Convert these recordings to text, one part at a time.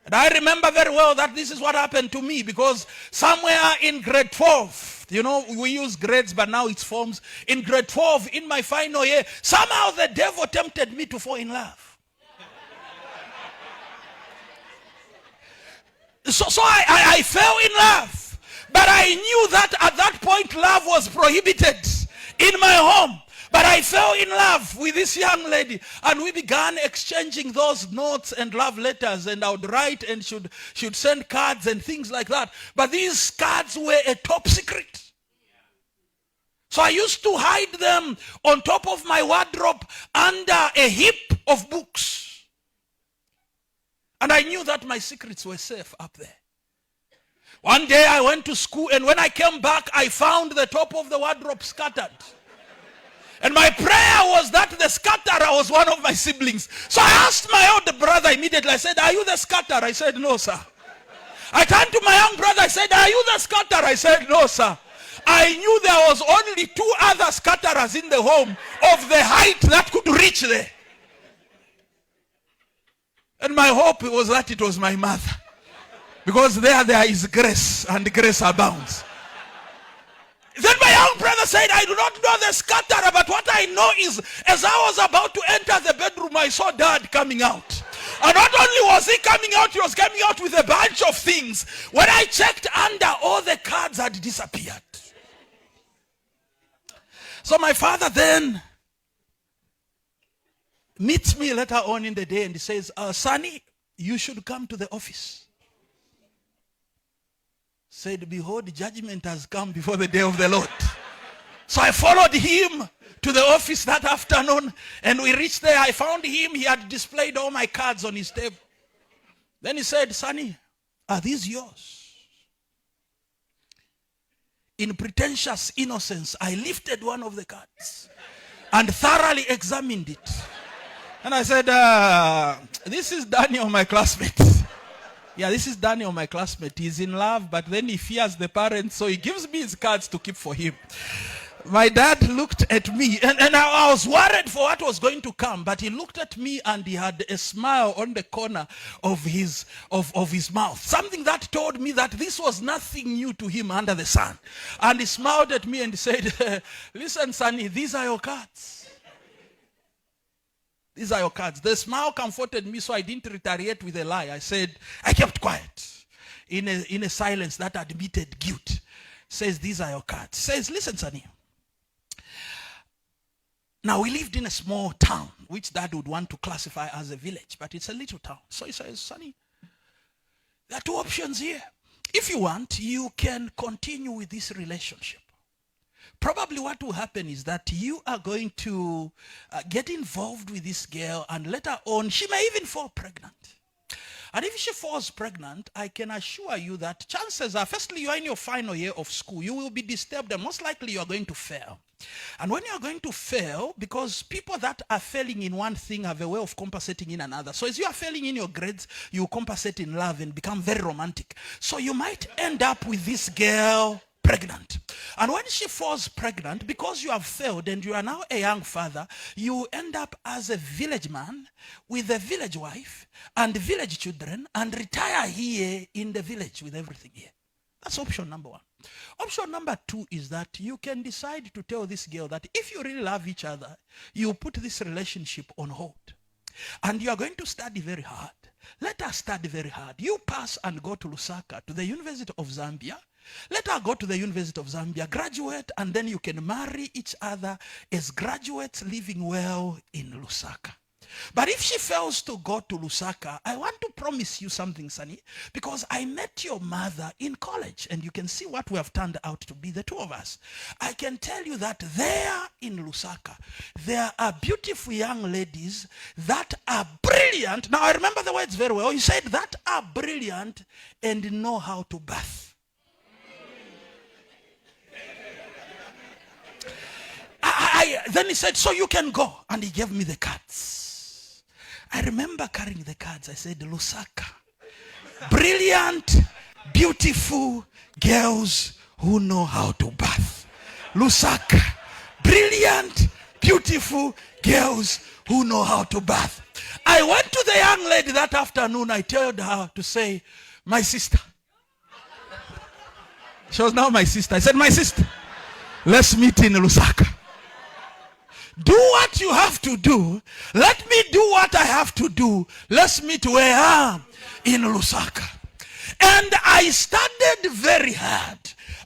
And I remember very well that this is what happened to me, because somewhere in grade 12, we use grades, but now it's forms. In grade 12, in my final year, somehow the devil tempted me to fall in love. So I fell in love. But I knew that at that point, love was prohibited in my home. But I fell in love with this young lady, and we began exchanging those notes and love letters, and I would write and should send cards and things like that. But these cards were a top secret. So I used to hide them on top of my wardrobe under a heap of books. And I knew that my secrets were safe up there. One day I went to school, and when I came back, I found the top of the wardrobe scattered. And my prayer was that the scatterer was one of my siblings. So I asked my older brother immediately. I said, "Are you the scatterer?" I said, "No, sir." I turned to my young brother. I said, "Are you the scatterer?" I said, "No, sir." I knew there was only 2 other scatterers in the home of the height that could reach there. And my hope was that it was my mother. Because there is grace, and grace abounds. Then my young brother said, "I do not know the scatterer, but what I know is, as I was about to enter the bedroom, I saw Dad coming out. And not only was he coming out, he was coming out with a bunch of things. When I checked under, all the cards had disappeared." So my father then meets me later on in the day, and he says, "Sonny, you should come to the office." Said, "Behold, judgment has come before the day of the Lord." So I followed him to the office that afternoon, and we reached there. I found him. He had displayed all my cards on his table. Then he said, "Sonny, are these yours?" In pretentious innocence, I lifted one of the cards and thoroughly examined it. And I said, "This is Daniel, my classmate." "Yeah, this is Daniel, my classmate. He's in love, but then he fears the parents, so he gives me his cards to keep for him." My dad looked at me, and I was worried for what was going to come, but he looked at me, and he had a smile on the corner of his mouth, something that told me that this was nothing new to him under the sun. And he smiled at me and said, "Listen, Sonny, these are your cards. These are your cards." The smile comforted me, so I didn't retaliate with a lie. I kept quiet in a silence that admitted guilt. Says, "These are your cards." Says, "Listen, Sonny. Now, we lived in a small town, which Dad would want to classify as a village, but it's a little town." So he says, "Sonny, there are 2 options here. If you want, you can continue with this relationship. Probably what will happen is that you are going to get involved with this girl, and later on, she may even fall pregnant. And if she falls pregnant, I can assure you that chances are, firstly, you are in your final year of school. You will be disturbed, and most likely you are going to fail. And when you are going to fail, because people that are failing in one thing have a way of compensating in another. So as you are failing in your grades, you compensate in love and become very romantic. So you might end up with this girl pregnant. And when she falls pregnant, because you have failed and you are now a young father, you end up as a village man with a village wife and village children, and retire here in the village with everything here." That's option number 1. Option number 2 is that you can decide to tell this girl that if you really love each other, you put this relationship on hold. And you are going to study very hard. Let her study very hard. You pass and go to Lusaka, to the University of Zambia. Let her go to the University of Zambia, graduate, and then you can marry each other as graduates living well in Lusaka. But if she fails to go to Lusaka, I want to promise you something, Sonny, because I met your mother in college, and you can see what we have turned out to be, the 2 of us. I can tell you that there in Lusaka, there are beautiful young ladies that are brilliant. Now, I remember the words very well. You said that are brilliant and know how to bath. Then he said, "So you can go." And he gave me the cards. I remember carrying the cards. I said, "Lusaka, brilliant, beautiful girls who know how to bath. Lusaka, brilliant, beautiful girls who know how to bath." I went to the young lady that afternoon. I told her to say, my sister. She was now my sister. I said, my sister, let's meet in Lusaka. Do what you have to do. Let me do what I have to do. Let's meet where I am in Lusaka. And I studied very hard.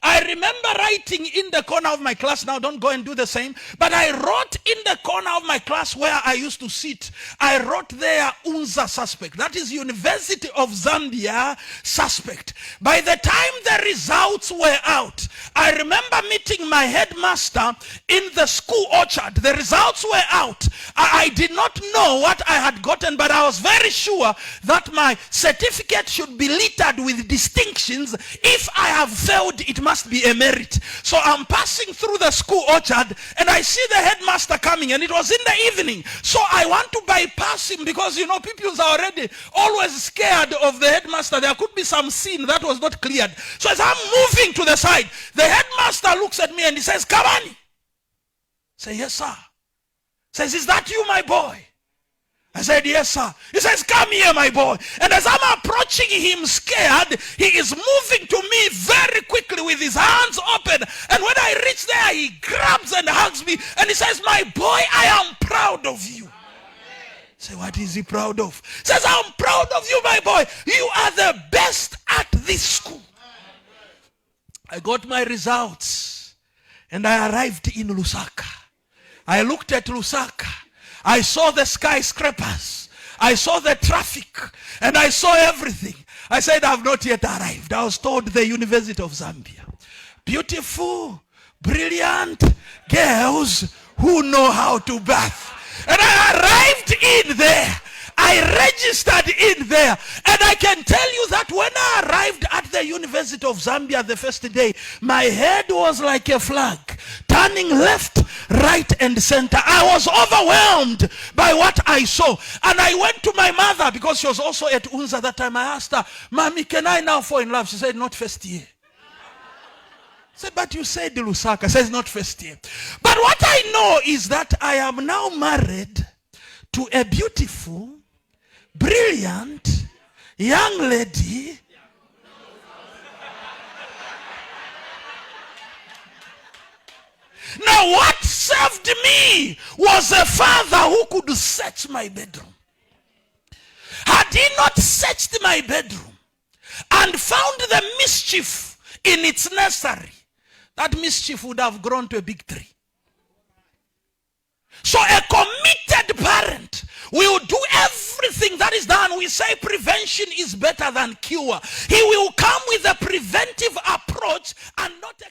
I remember writing in the corner of my class. Now don't go and do the same. But I wrote in the corner of my class where I used to sit. I wrote there UNZA suspect. That is University of Zambia suspect. By the time the results were out, I remember meeting my headmaster in the school orchard. The results were out. I did not know what I had gotten, but I was very sure that my certificate should be littered with distinctions. If I have failed, it must be a merit. So I'm passing through the school orchard and I see the headmaster coming, and it was in the evening. So I want to bypass him because, you know, people are already always scared of the headmaster. There could be some scene that was not cleared. So as I'm moving to the side, the headmaster looks at me and he says, Kabani. I say, yes, sir. Says, is that you, my boy? I said, yes, sir. He says, come here, my boy. And as I'm approaching him scared, he is moving to me very quickly with his hands open. And when I reach there, he grabs and hugs me. And he says, my boy, I am proud of you. I say, what is he proud of? He says, I'm proud of you, my boy. You are the best at this school. I got my results. And I arrived in Lusaka. I looked at Lusaka. I saw the skyscrapers. I saw the traffic. And I saw everything. I said, I have not yet arrived. I was told the University of Zambia. Beautiful, brilliant girls who know how to bath. And I arrived in there. I registered in there. And I can tell you that when I arrived at the University of Zambia the first day, my head was like a flag, turning left, right, and center. I was overwhelmed by what I saw. And I went to my mother, because she was also at UNZA that time. I asked her, Mommy, can I now fall in love? She said, not first year. I said, but you said Lusaka. Says not first year. But what I know is that I am now married to a beautiful, brilliant young lady Now what saved me was a father who could search my bedroom. Had he not searched my bedroom and found the mischief in its nursery, that mischief would have grown to a big tree. So a committed parent will do everything that is done. We say prevention is better than cure. He will come with a preventive approach and not a